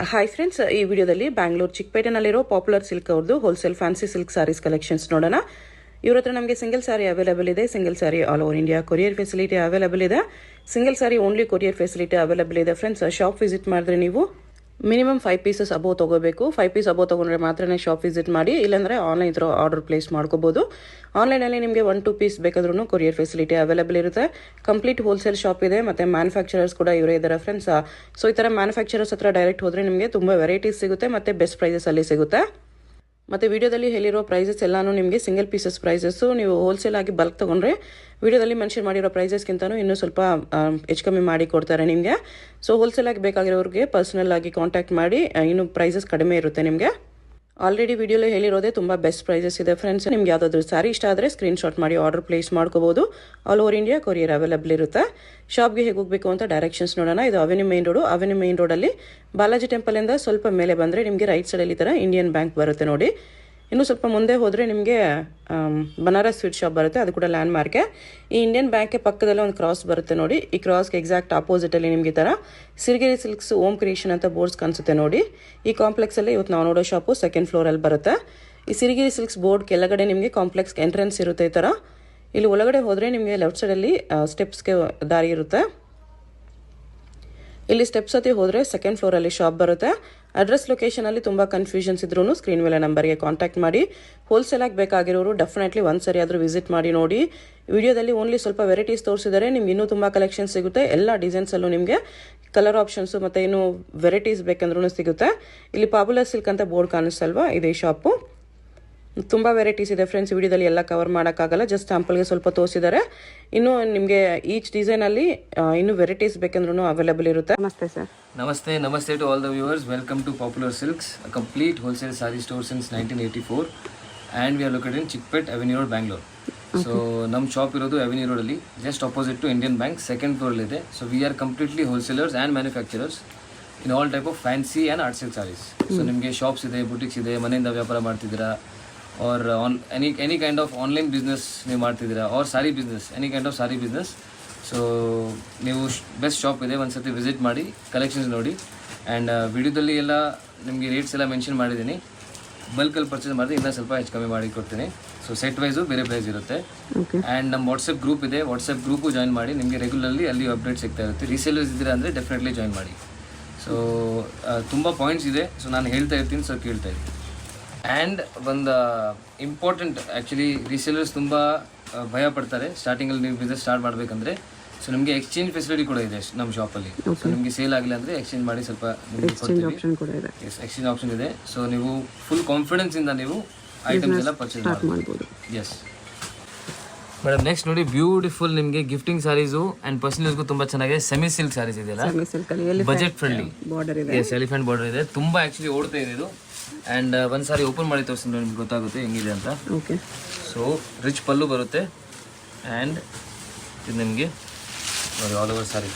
Hi friends, ಈ ವಿಡಿಯೋದಲ್ಲಿ ಬ್ಯಾಂಗ್ಳೂರ್ ಚಿಕ್ಕಪೇಟೆನಲ್ಲಿರೋ ಪಾಪ್ಯುಲರ್ ಸಿಲ್ಕ್ ಅವ್ರದ್ದು wholesale fancy silk saris collections ನೋಡೋಣ. ಇವ್ರ ಹತ್ರ ನಮಗೆ ಸಿಂಗಲ್ ಸಾರಿ ಅವೈಲೇಬಲ್ ಇದೆ. Single sari all over India courier facility available ಇದೆ. Single sari only courier facility available ಇದೆ. ಫ್ರೆಂಡ್ಸ್, ಶಾಪ್ ವಿಸಿಟ್ ಮಾಡಿದ್ರೆ ನೀವು ಮಿನಿಮಮ್ 5 ಪೀಸಸ್ ಅಬೋ ತೊಗೋಬೇಕು. 5 ಪೀಸ್ ಅಬೋ ತೊಗೊಂಡ್ರೆ ಮಾತ್ರನೇ ಶಾಪ್ ವಿಸಿಟ್ ಮಾಡಿ, ಇಲ್ಲಾಂದರೆ ಆನ್ಲೈನ್ ಥರ ಆರ್ಡರ್ ಪ್ಲೇಸ್ ಮಾಡ್ಕೋಬೋದು. ಆನ್ಲೈನಲ್ಲಿ ನಿಮಗೆ 1-2 ಪೀಸ್ ಬೇಕಾದ್ರೂ ಕೊರಿಯರ್ ಫೆಸಿಲಿಟಿ ಅವೈಲೇಬಲ್ ಇರುತ್ತೆ. ಕಂಪ್ಲೀಟ್ ಹೋಲ್ಸೇಲ್ ಶಾಪ್ ಇದೆ, ಮತ್ತು ಮ್ಯಾನುಫ್ಯಾಕ್ಚರರ್ಸ್ ಕೂಡ ಇವರೇ ಇದ್ದಾರೆ ಫ್ರೆಂಡ್ಸ್. ಸೊ ಈ ಥರ ಮ್ಯಾನುಫ್ಯಾಕ್ಚರರ್ಸ್ ಹತ್ರ ಡೈರೆಕ್ಟ್ ಹೋದರೆ ನಿಮಗೆ ತುಂಬ ವೆರೈಟೀಸ್ ಸಿಗುತ್ತೆ, ಮತ್ತು ಬೆಸ್ಟ್ ಪ್ರೈಸಸಲ್ಲಿ ಸಿಗುತ್ತೆ. ಮತ್ತು ವಿಡಿಯೋದಲ್ಲಿ ಹೇಳಿರೋ ಪ್ರೈಸಸ್ ಎಲ್ಲಾನು ನಿಮಗೆ ಸಿಂಗಲ್ ಪೀಸಸ್ ಪ್ರೈಸಸ್ಸು. ನೀವು ಹೋಲ್ಸೇಲ್ ಆಗಿ ಬಲ್ಕ್ ತೊಗೊಂಡ್ರೆ ವಿಡಿಯೋದಲ್ಲಿ ಮೆನ್ಷನ್ ಮಾಡಿರೋ ಪ್ರೈಸಸ್ಗಿಂತನೂ ಇನ್ನೂ ಸ್ವಲ್ಪ ಹೆಚ್ಚು ಕಮ್ಮಿ ಮಾಡಿ ಕೊಡ್ತಾರೆ ನಿಮಗೆ. ಸೊ ಹೋಲ್ಸೇಲ್ ಆಗಿ ಬೇಕಾಗಿರೋರಿಗೆ ಪರ್ಸನಲ್ ಆಗಿ ಕಾಂಟ್ಯಾಕ್ಟ್ ಮಾಡಿ, ಇನ್ನೂ ಪ್ರೈಸಸ್ ಕಡಿಮೆ ಇರುತ್ತೆ ನಿಮಗೆ. ಆಲ್ರೆಡಿ ವಿಡಿಯೋಲಿ ಹೇಳಿರೋದೇ ತುಂಬ ಬೆಸ್ಟ್ ಪ್ರೈಸಸ್ ಇದೆ ಫ್ರೆಂಡ್ಸ್. ನಿಮ್ಗೆ ಯಾವುದಾದ್ರೂ ಸಾರಿ ಇಷ್ಟ ಆದರೆ ಸ್ಕ್ರೀನ್ಶಾಟ್ ಮಾಡಿ ಆರ್ಡರ್ ಪ್ಲೇಸ್ ಮಾಡ್ಕೋಬೋದು. All over India courier available ಇರುತ್ತೆ. ಶಾಪ್ಗೆ ಹೇಗೆ ಹೋಗಬೇಕು ಅಂತ ಡೈರೆಕ್ಷನ್ಸ್ ನೋಡೋಣ. ಇದು avenue main road. Avenue main ರೋಡಲ್ಲಿ ಬಾಲಾಜಿ ಟೆಂಪಲಿಂದ ಸ್ವಲ್ಪ ಮೇಲೆ ಬಂದರೆ ನಿಮಗೆ ರೈಟ್ ಸೈಡಲ್ಲಿ ಈ ಥರ ಇಂಡಿಯನ್ ಬ್ಯಾಂಕ್ ಬರುತ್ತೆ ನೋಡಿ. ಇನ್ನೂ ಸ್ವಲ್ಪ ಮುಂದೆ ಹೋದರೆ ನಿಮಗೆ ಬನಾರಸ್ ಸ್ವೀಟ್ ಶಾಪ್ ಬರುತ್ತೆ, ಅದು ಕೂಡ ಲ್ಯಾಂಡ್ ಮಾರ್ಕೆ. ಈ ಇಂಡಿಯನ್ ಬ್ಯಾಂಕ್ಗೆ ಪಕ್ಕದಲ್ಲೇ ಒಂದು ಕ್ರಾಸ್ ಬರುತ್ತೆ ನೋಡಿ. ಈ ಕ್ರಾಸ್ಗೆ ಎಕ್ಸಾಕ್ಟ್ ಆಪೋಸಿಟಲ್ಲಿ ನಿಮಗೆ ಈ ಥರ ಸಿರಿಗೆರೆ ಸಿಲ್ಕ್ಸ್ ಓಮ್ ಕ್ರಿಯೇಷನ್ ಅಂತ ಬೋರ್ಡ್ಸ್ ಕಾಣಿಸುತ್ತೆ ನೋಡಿ. ಈ ಕಾಂಪ್ಲೆಕ್ಸಲ್ಲಿ ಇವತ್ತು ನಾವು ನೋಡೋ ಶಾಪು ಸೆಕೆಂಡ್ ಫ್ಲೋರಲ್ಲಿ ಬರುತ್ತೆ. ಈ ಸಿರಿಗೆರೆ ಸಿಲ್ಕ್ಸ್ ಬೋರ್ಡ್ ಕೆಳಗಡೆ ನಿಮಗೆ ಕಾಂಪ್ಲೆಕ್ಸ್ ಎಂಟ್ರೆನ್ಸ್ ಇರುತ್ತೆ ಈ ಥರ. ಇಲ್ಲಿ ಒಳಗಡೆ ಹೋದರೆ ನಿಮಗೆ ಲೆಫ್ಟ್ ಸೈಡಲ್ಲಿ ಸ್ಟೆಪ್ಸ್ಗೆ ದಾರಿ ಇರುತ್ತೆ. ಇಲ್ಲಿ ಸ್ಟೆಪ್ಸ್ ಹತ್ತಿ ಹೋದರೆ ಸೆಕೆಂಡ್ ಫ್ಲೋರಲ್ಲಿ ಶಾಪ್ ಬರುತ್ತೆ. ಅಡ್ರೆಸ್ ಲೊಕೇಶನಲ್ಲಿ ತುಂಬ ಕನ್ಫ್ಯೂಷನ್ಸ್ ಇದ್ರೂ ಸ್ಕ್ರೀನ್ ಮೇಲೆ ನಂಬರ್ಗೆ ಕಾಂಟ್ಯಾಕ್ಟ್ ಮಾಡಿ. ಹೋಲ್ಸೇಲಾಗಿ ಬೇಕಾಗಿರೋರು ಡೆಫಿನೆಟ್ಲಿ ಒಂದು ಸರಿ ಆದರೂ ವಿಸಿಟ್ ಮಾಡಿ ನೋಡಿ. ವಿಡಿಯೋದಲ್ಲಿ ಓನ್ಲಿ ಸ್ವಲ್ಪ ವೆರೈಟೀಸ್ ತೋರಿಸಿದರೆ ನಿಮ್ಗೆ ಇನ್ನೂ ತುಂಬ ಕಲೆಕ್ಷನ್ ಸಿಗುತ್ತೆ. ಎಲ್ಲ ಡಿಸೈನ್ಸಲ್ಲೂ ನಿಮಗೆ ಕಲರ್ ಆಪ್ಷನ್ಸು ಮತ್ತು ಇನ್ನೂ ವೆರೈಟೀಸ್ ಬೇಕಂದ್ರೂ ಸಿಗುತ್ತೆ. ಇಲ್ಲಿ ಪಾಪ್ಯುಲರ್ ಸಿಲ್ಕ್ ಅಂತ ಬೋರ್ಡ್ ಕಾಣಿಸ್ತಲ್ವಾ, ಇದೇ ಶಾಪು. ತುಂಬ ವೆರೈಟೀಸ್ ಇದೆ ಫ್ರೆಂಡ್ಸ್. ವಿಡಿಯೋದಲ್ಲಿ ಎಲ್ಲ ಕವರ್ ಮಾಡೋಕ್ಕಾಗಲ್ಲ, ಜಸ್ಟ್ ಸ್ಯಾಂಪಲ್ಗೆ ಸ್ವಲ್ಪ ತೋರಿಸಿದ್ದಾರೆ. ಇನ್ನೂ ನಿಮಗೆ ಈಚ್ ಡಿಸೈನಲ್ಲಿ ಇನ್ನೂ ವೆರೈಟೀಸ್ ಬೇಕಂದ್ರೂ ಅವೈಲೇಬಲ್ ಇರುತ್ತೆ. ನಮಸ್ತೆ ಸರ್. ನಮಸ್ತೆ to all the viewers. Welcome to popular silks, a complete wholesale sari store since 1984 and we are located in Chickpet avenue road, Bangalore. So ನಮ್ಮ ಶಾಪ್ ಇರೋದು ಅವೆನ್ಯೂ ರೋಡಲ್ಲಿ, just opposite to Indian Bank, second ಫ್ಲೋರಲ್ಲಿದೆ. So we are completely wholesalers and manufacturers in all type of fancy and art silk saris. So ನಿಮಗೆ shops ಇದೆ, boutiques ಇದೆ, ಮನೆಯಿಂದ ವ್ಯಾಪಾರ ಮಾಡ್ತಿದ್ದೀರಾ, or on any kind of online business ನೀವು ಮಾಡ್ತಿದ್ದೀರಾ, or sorry business, any kind of sorry business. So ನೀವು best shop ಇದೆ, ಒಂದು ಸರ್ತಿ ವಿಸಿಟ್ ಮಾಡಿ, ಕಲೆಕ್ಷನ್ಸ್ ನೋಡಿ. ಆ್ಯಂಡ್ ವಿಡಿಯೋದಲ್ಲಿ ಎಲ್ಲ ನಿಮಗೆ ರೇಟ್ಸ್ ಎಲ್ಲ ಮೆನ್ಷನ್ ಮಾಡಿದ್ದೀನಿ. ಬಲ್ಕಲ್ಲಿ ಪರ್ಚೇಸ್ ಮಾಡಿದ್ರೆ ಇನ್ನೂ ಸ್ವಲ್ಪ ಹೆಚ್ಚು ಕಮ್ಮಿ ಮಾಡಿ ಕೊಡ್ತೀನಿ. ಸೊ ಸೆಟ್ ವೈಸು ಬೇರೆ ಪ್ರೈಸ್ ಇರುತ್ತೆ. ಆ್ಯಂಡ್ ನಮ್ಮ ವಾಟ್ಸಪ್ ಗ್ರೂಪ್ ಇದೆ, ವಾಟ್ಸಪ್ ಗ್ರೂಪು ಜಾಯಿನ್ ಮಾಡಿ, ನಿಮಗೆ ರೆಗ್ಯುಲರ್ಲಿ ಅಲ್ಲಿ ಅಪ್ಡೇಟ್ ಸಿಗ್ತಾ ಇರುತ್ತೆ. ರೀಸೇಲರ್ಸ್ ಇದ್ದೀರಾ ಅಂದರೆ ಡೆಫಿನೆಟ್ಲಿ ಜಾಯಿನ್ ಮಾಡಿ. ಸೊ ತುಂಬ ಪಾಯಿಂಟ್ಸ್ ಇದೆ, ಸೊ ನಾನು ಹೇಳ್ತಾ ಇರ್ತೀನಿ, ಸೊ ಕೇಳ್ತಾ ಇದ್ದೀನಿ. ಆ್ಯಂಡ್ ಒಂದು ಇಂಪಾರ್ಟೆಂಟ್, ಆ್ಯಕ್ಚುಲಿ ರೀಸೇಲರ್ಸ್ ತುಂಬ ಭಯ ಪಡ್ತಾರೆ ಸ್ಟಾರ್ಟಿಂಗಲ್ಲಿ ನೀವು ಬಿಸ್ನೆಸ್ ಸ್ಟಾರ್ಟ್ ಮಾಡಬೇಕಂದ್ರೆ. ಸೊ ನಿಮಗೆ ಎಕ್ಸ್ಚೇಂಜ್ ಫೆಸಿಲಿಟಿ ಕೂಡ ಇದೆ ನಮ್ಮ ಶಾಪಲ್ಲಿ. ಸೊ ನಿಮಗೆ ಸೇಲ್ ಆಗಿಲ್ಲ ಅಂದರೆ ಎಕ್ಸ್ಚೇಂಜ್ ಮಾಡಿ ಸ್ವಲ್ಪ ಎಕ್ಸ್ಚೇಂಜ್ ಆಪ್ಷನ್ ಇದೆ. ಸೊ ನೀವು ಫುಲ್ ಕಾನ್ಫಿಡೆನ್ಸಿಂದ ನೀವು ಐಟಮ್ಸ್ ಎಲ್ಲ ಪರ್ಚೇಸ್ ಮಾಡ್ಬೋದು. ಎಸ್ ಮೇಡಮ್, ನೆಕ್ಸ್ಟ್ ನೋಡಿ, ಬ್ಯೂಟಿಫುಲ್ ನಿಮಗೆ ಗಿಫ್ಟಿಂಗ್ ಸಾರೀಸು ಆ್ಯಂಡ್ ಪರ್ಸನಲ್ಸ್ಗೂ ತುಂಬ ಚೆನ್ನಾಗಿದೆ. ಸೆಮಿ ಸಿಲ್ಕ್ ಸಾರೀಸ್ ಇದೆಯಲ್ಲ, budget friendly. Yes, elephant border ಇದೆ, ತುಂಬ ಆ್ಯಕ್ಚುಲಿ ಓಡ್ತಾ ಇದೆ ಇದು. ಆ್ಯಂಡ್ ಒಂದು ಸಾರಿ ಓಪನ್ ಮಾಡಿ ತೋರಿಸಿದ್ರೆ ನಿಮ್ಗೆ ಗೊತ್ತಾಗುತ್ತೆ ಹೆಂಗಿದೆ ಅಂತ. ಓಕೆ. ಸೊ ರಿಚ್ ಪಲ್ಲು ಬರುತ್ತೆ ಆ್ಯಂಡ್ ಇದು ನಿಮಗೆ ನೋಡಿ ಆಲ್ ಓವರ್ ಸಾರಿ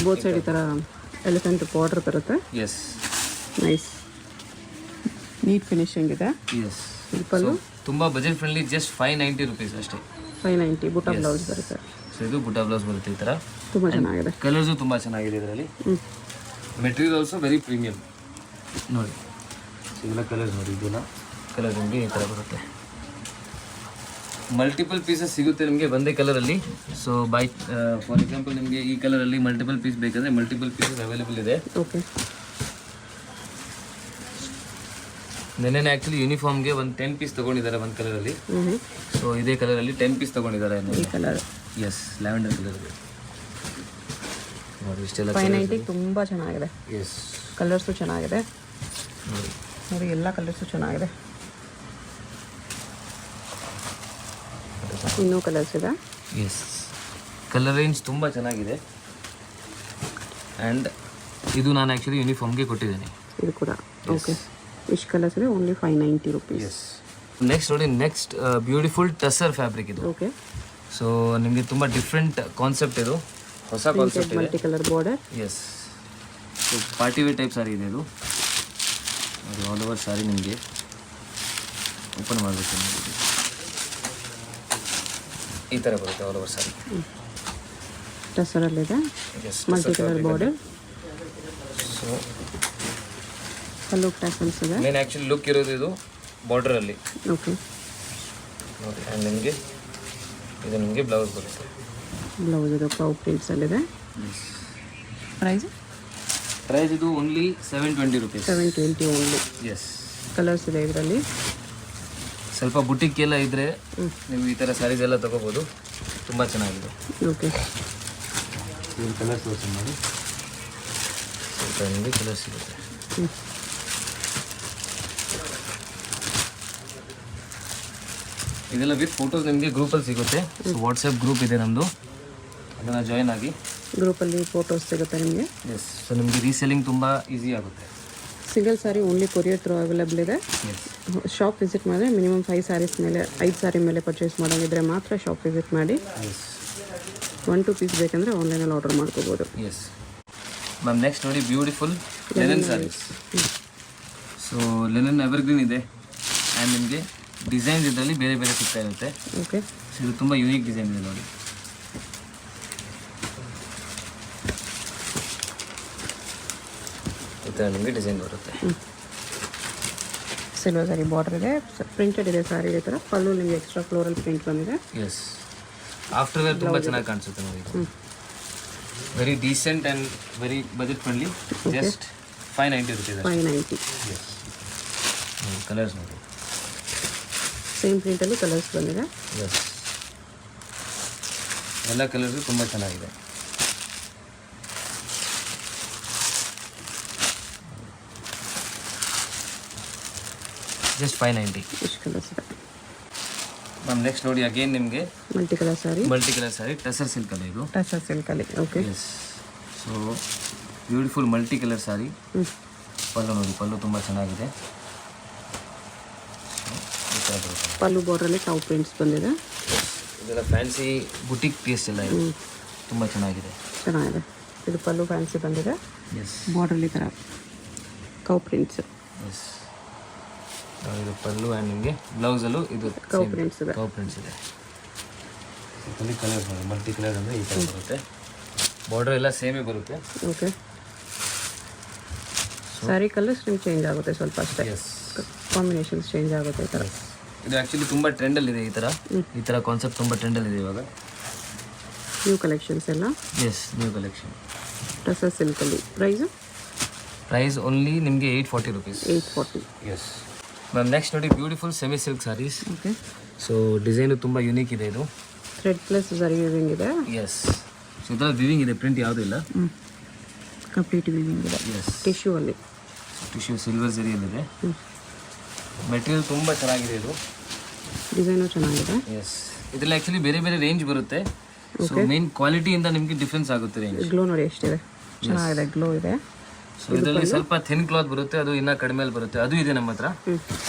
ಬೋತ್ ಸೈಡ್ ಈ ಥರ ಎಲಿಫೆಂಟ್ ಬಾರ್ಡರ್ ಬರುತ್ತೆ. ಎಸ್, ನೈಸ್ ನೀಟ್ ಫಿನಿಶಿಂಗ್ ಇದೆ. ಎಸ್, ಪಲ್ಲು ತುಂಬ ಬಜೆಟ್ ಫ್ರೆಂಡ್ಲಿ, ಜಸ್ಟ್ 590 rupees ಅಷ್ಟೇ. 590 ಬುಟ್ಟ ಬ್ಲೌಸ್ ಬರುತ್ತೆ. ಸೊ ಇದು ಬುಟ್ಟ ಬ್ಲೌಸ್ ಬರುತ್ತೆ ಈ ಥರ. ತುಂಬ ಚೆನ್ನಾಗಿದೆ, ಕಲರ್ಸು ತುಂಬ ಚೆನ್ನಾಗಿದೆ ಇದರಲ್ಲಿ. ಮೆಟೀರಿಯಲ್ ಆಲ್ಸೋ ವೆರಿ ಪ್ರೀಮಿಯಮ್ ನೋಡಿ. ಇದೆಲ್ಲ ಕಲರ್ಸ್ ನೋಡಿ, ಇದೆಲ್ಲ ಕಲರ್ ನಿಮಗೆ ಈ ಥರ ಬರುತ್ತೆ. ಮಲ್ಟಿಪಲ್ ಪೀಸಸ್ ಸಿಗುತ್ತೆ ನಿಮಗೆ ಒಂದೇ ಕಲರಲ್ಲಿ. ಸೊ ಫಾರ್ ಎಕ್ಸಾಂಪಲ್ ನಿಮಗೆ ಈ ಕಲರಲ್ಲಿ ಮಲ್ಟಿಪಲ್ ಪೀಸ್ ಬೇಕಂದರೆ ಮಲ್ಟಿಪಲ್ ಪೀಸಸ್ ಅವೈಲೇಬಲ್ ಇದೆ. ಓಕೆ. ನೆನ್ನೆ ಆ್ಯಕ್ಚುಲಿ ಯೂನಿಫಾರ್ಮ್ಗೆ ಒಂದು 10 ಪೀಸ್ ತೊಗೊಂಡಿದ್ದಾರೆ ಒಂದು ಕಲರಲ್ಲಿ. ಸೊ ಇದೇ ಕಲರಲ್ಲಿ 10 ಪೀಸ್ ತೊಗೊಂಡಿದ್ದಾರೆ. ಎಸ್, ಲ್ಯಾವೆಂಡರ್ ಕಲರ್ ನೋಡಿ. ಇಷ್ಟೆಲ್ಲ 590 ತುಂಬ ಚೆನ್ನಾಗಿದೆ. ಎಸ್, ಕಲರ್ಸು ಚೆನ್ನಾಗಿದೆ ನೋಡಿ, ಎಲ್ಲ ಕಲರ್ಸು ಚೆನ್ನಾಗಿದೆ. ಇನ್ನೂ ಕಲರ್ಸ್ ಇದೆ. ಎಸ್, ಕಲರ್ ರೇಂಜ್ ತುಂಬ ಚೆನ್ನಾಗಿದೆ. ಆ್ಯಂಡ್ ಇದು ನಾನು ಆ್ಯಕ್ಚುಲಿ ಯೂನಿಫಾರ್ಮ್ಗೆ ಕೊಟ್ಟಿದ್ದೀನಿ. ಇದು ಕೂಡ ಓಕೆ. ಇಷ್ಟು ಕಲರ್ಸ್ ಇದೆ, ಓನ್ಲಿ 590 rupees. ಎಸ್. ನೆಕ್ಸ್ಟ್ ನೋಡಿ, ನೆಕ್ಸ್ಟ್ ಬ್ಯೂಟಿಫುಲ್ ಟಸರ್ ಫ್ಯಾಬ್ರಿಕ್ ಇದು. ಓಕೆ. ಸೊ ನಿಮಗೆ ತುಂಬ ಡಿಫ್ರೆಂಟ್ ಕಾನ್ಸೆಪ್ಟ್, ಇದು ಹೊಸ ಕಾನ್ಸೆಪ್ಟ್ ಇದೆ. Multi colour border. Yes. So party wear type sari ಇದೆ ಇದು. ಅದು ಆಲ್ ಓವರ್ ಸಾರಿ ನಿಮಗೆ ಓಪನ್ ಮಾಡಬೇಕು, ಈ ಥರ ಬರುತ್ತೆ ಆಲ್ ಓವರ್ ಸಾರಿ. ಟಸರಲ್ಲಿದೆ, ಮಲ್ಟಿ ಕಲರ್ ಬಾರ್ಡರ್. ಸೊ ಪಲ್ಲು ಟ್ಯಾಸಲ್ಸ್ ಇದೆ. ಮೇನ್ ಆ್ಯಕ್ಚುಲಿ ಲುಕ್ ಇರೋದು ಇದು ಬಾರ್ಡ್ರಲ್ಲಿ. ಓಕೆ ನೋಡಿ, ಆ್ಯಂಡ್ ನಿಮಗೆ ಇದು ನಿಮಗೆ ಬ್ಲೌಸ್ ಬರುತ್ತೆ. ಬ್ಲೌಸ್ ಇದು ಕೌ ಪ್ರಿಂಟ್ಸಲ್ಲಿದೆ. ಪ್ರೈಸ್ ಇದು only 720 rupees. 720 only. Yes. Colours ಇದೆ ಇದರಲ್ಲಿ. ಸ್ವಲ್ಪ ಬುಟಿಕ್ ಎಲ್ಲ ಇದ್ದರೆ ನೀವು ಈ ಥರ ಸ್ಯಾರೀಸ್ ಎಲ್ಲ ತೊಗೋಬೋದು, ತುಂಬ ಚೆನ್ನಾಗಿದೆ. ಓಕೆ, ಇದು ಕಲರ್ಸ್ ತೋರಿಸಿ ಮಾಡಿ. ಸ್ವಲ್ಪ ನಿಮಗೆ ಕಲರ್ಸ್ ಸಿಗುತ್ತೆ. ಇದೆಲ್ಲ ವಿತ್ ಫೋಟೋಸ್ ನಿಮಗೆ ಗ್ರೂಪಲ್ಲಿ ಸಿಗುತ್ತೆ. ಸೊ ವಾಟ್ಸಪ್ ಗ್ರೂಪ್ ಇದೆ ನಮ್ಮದು, ಅದನ್ನು ಜಾಯಿನ್ ಆಗಿ. ಗ್ರೂಪಲ್ಲಿ ಫೋಟೋಸ್ ಸಿಗುತ್ತೆ ನಿಮಗೆ. ಎಸ್. ಸೊ ನಿಮಗೆ ರೀಸೆಲ್ಲಿಂಗ್ ತುಂಬ ಈಸಿ ಆಗುತ್ತೆ. Single sari only courier through available ಇದೆ. ಎಸ್. ಶಾಪ್ ವಿಸಿಟ್ ಮಾಡಿದ್ರೆ ಮಿನಿಮಮ್ 5 ಸ್ಯಾರೀಸ್ ಮೇಲೆ 5 ಸ್ಯಾರಿ ಮೇಲೆ ಪರ್ಚೇಸ್ ಮಾಡೋಂಗಿದ್ರೆ ಮಾತ್ರ ಶಾಪ್ ವಿಸಿಟ್ ಮಾಡಿ. ಎಸ್. 1-2 ಪೀಸ್ ಬೇಕಂದರೆ ಆನ್ಲೈನಲ್ಲಿ ಆರ್ಡರ್ ಮಾಡ್ಕೋಬೋದು. Yes ma'am. ನೆಕ್ಸ್ಟ್ ನೋಡಿ, beautiful linen saris. So linen evergreen ಇದೆ ಆ್ಯಂಡ್ ನಿಮಗೆ ಡಿಸೈನ್ಸ್ ಇದರಲ್ಲಿ ಬೇರೆ ಬೇರೆ ಸಿಗ್ತಾ ಇರುತ್ತೆ. ಓಕೆ, ಸೊ ಇದು ತುಂಬ ಯೂನಿಕ್ ಡಿಸೈನ್ ಇದೆ ನೋಡಿ. ಈ ಥರ ನಿಮಗೆ ಡಿಸೈನ್ ಬರುತ್ತೆ. ಸಿಲ್ವರ್ ಸಾರಿ ಬಾರ್ಡರ್ ಇದೆ, ಪ್ರಿಂಟೆಡ್ ಇದೆ ಸಾರಿ ಈ ಥರ. ಪಲ್ಲು ನಿಮಗೆ ಎಕ್ಸ್ಟ್ರಾ ಫ್ಲೋರಲ್ ಪ್ರಿಂಟ್ ಬಂದಿದೆ. ಎಸ್. ಆಫ್ಟರ್ ವೇರ್ ತುಂಬ ಚೆನ್ನಾಗಿ ಕಾಣಿಸುತ್ತೆ ನೋಡಿ. Very decent and very budget friendly. Just 590 rupees. 590. Yes. Colours ನೋಡಿ, ಸೇಮ್ ಪ್ರಿಂಟಲ್ಲಿ ಕಲರ್ಸ್ ಬಂದಿದೆ. ಎಸ್. ಎಲ್ಲ ಕಲರ್ಸು ತುಂಬ ಚೆನ್ನಾಗಿದೆ. ಜಸ್ಟ್ 590. ಇಷ್ಟು ಕಲರ್ಸ್ ಇದೆ ಮ್ಯಾಮ್. ನೆಕ್ಸ್ಟ್ ನೋಡಿ, ಅಗೇನ್ ನಿಮಗೆ multi colour sari. Multi colour sari, tussar silk ಅಲ್ಲ ಇದು. Tussar ಸಿಲ್ಕಲ್ಲಿ. Okay. Yes. So beautiful multi colour sari. Pallu ನೋಡಿ, ಪಲ್ಲು ತುಂಬ ಚೆನ್ನಾಗಿದೆ. ಈ ಥರ ಬರುತ್ತೆ. ಪಲ್ಲು ಬಾರ್ಡ್ರಲ್ಲಿ ಕೌ ಪ್ರಿಂಟ್ಸ್ ಬಂದಿದೆ. ಇದೆಲ್ಲ ಫ್ಯಾನ್ಸಿ ಬುಟಿಕ್ ಪೀಸ್ ಎಲ್ಲ ಇದೆ, ತುಂಬ ಚೆನ್ನಾಗಿದೆ. ಚೆನ್ನಾಗಿದೆ. ಇದು ಪಲ್ಲು ಫ್ಯಾನ್ಸಿ ಬಂದಿದೆ. ಎಸ್. ಬಾರ್ಡ್ರಲ್ಲಿ ಥರ ಕೌ ಪ್ರಿಂಟ್ಸ್. ಎಸ್. ಇದು ಪಲ್ಲು ಆ್ಯಂಡ್ ನಿಮಗೆ ಬ್ಲೌಸಲ್ಲೂ ಇದು ಕೌ ಪ್ರಿಂಟ್ಸ್ ಇದೆ. ಕೌ ಪ್ರಿಂಟ್ಸ್ ಇದೆ. ಇದರಲ್ಲಿ ಕಲರ್ಸ್ ನೋಡಿ, ಮಲ್ಟಿ ಕಲರ್ ಅಂದರೆ ಈ ಥರ ಬರುತ್ತೆ. ಬಾರ್ಡರ್ ಎಲ್ಲ ಸೇಮೇ ಬರುತ್ತೆ. ಓಕೆ. ಸ್ಯಾರಿ ಕಲರ್ಸ್ ನಿಮ್ಗೆ ಚೇಂಜ್ ಆಗುತ್ತೆ ಸ್ವಲ್ಪ ಅಷ್ಟೇ. ಎಸ್. ಕಾಂಬಿನೇಷನ್ಸ್ ಚೇಂಜ್ ಆಗುತ್ತೆ ಈ ಥರ. ಇದು ಆ್ಯಕ್ಚುಲಿ ತುಂಬ ಟ್ರೆಂಡಲ್ಲಿದೆ. ಈ ಥರ ಕಾನ್ಸೆಪ್ಟ್ ತುಂಬ ಟ್ರೆಂಡಲ್ಲಿದೆ ಇವಾಗ. ನ್ಯೂ ಕಲೆಕ್ಷನ್ಸ್ ಎಲ್ಲ. Yes, new collection. ಟಸರ್ ಸಿಲ್ಕಲ್ಲಿ. ಪ್ರೈಸ್ ಓನ್ಲಿ ನಿಮಗೆ 840 rupees. 840. Yes ma'am. ನೆಕ್ಸ್ಟ್ ನೋಡಿ, beautiful semi silk saris. Okay. So design ತುಂಬ ಯುನೀಕ್ ಇದೆ ಇದು. ಥ್ರೆಡ್ ಪ್ಲಸ್ ಜರಿ ವಿವಿಂಗ್ ಇದೆ. ಎಸ್. ಸೊ ಇದರಲ್ಲಿ ವಿವಿಂಗ್ ಇದೆ, ಪ್ರಿಂಟ್ ಯಾವುದೂ ಇಲ್ಲ. ಕಂಪ್ಲೀಟ್ ವಿವಿಂಗ್ ಇದೆ. ಎಸ್. ಟಿಶ್ಯೂ ಅಲ್ಲಿ. ಟಿಶ್ಯೂ ಸಿಲ್ವರ್ ಜರಿಯಲ್ಲಿದೆ. ಮೆಟೀರಿಯಲ್ ತುಂಬ ಚೆನ್ನಾಗಿದೆ ಇದು. ಡಿಸೈನು ಚೆನ್ನಾಗಿದೆ. ಎಸ್. ಇದರಲ್ಲಿ ಆ್ಯಕ್ಚುಲಿ ಬೇರೆ ಬೇರೆ ರೇಂಜ್ ಬರುತ್ತೆ. ಸೊ ಮೇನ್ ಕ್ವಾಲಿಟಿಯಿಂದ ನಿಮಗೆ ಡಿಫ್ರೆನ್ಸ್ ಆಗುತ್ತೆ ರೇಂಜ್. ಗ್ಲೋ ನೋಡಿ ಎಷ್ಟಿದೆ, ಚೆನ್ನಾಗಿದೆ, ಗ್ಲೋ ಇದೆ. ಸೊ ಇದರಲ್ಲಿ ಸ್ವಲ್ಪ ಥಿನ್ ಕ್ಲಾತ್ ಬರುತ್ತೆ, ಅದು ಇನ್ನೂ ಕಡಿಮೆಯಲ್ಲಿ ಬರುತ್ತೆ, ಅದು ಇದೆ ನಮ್ಮ ಹತ್ರ.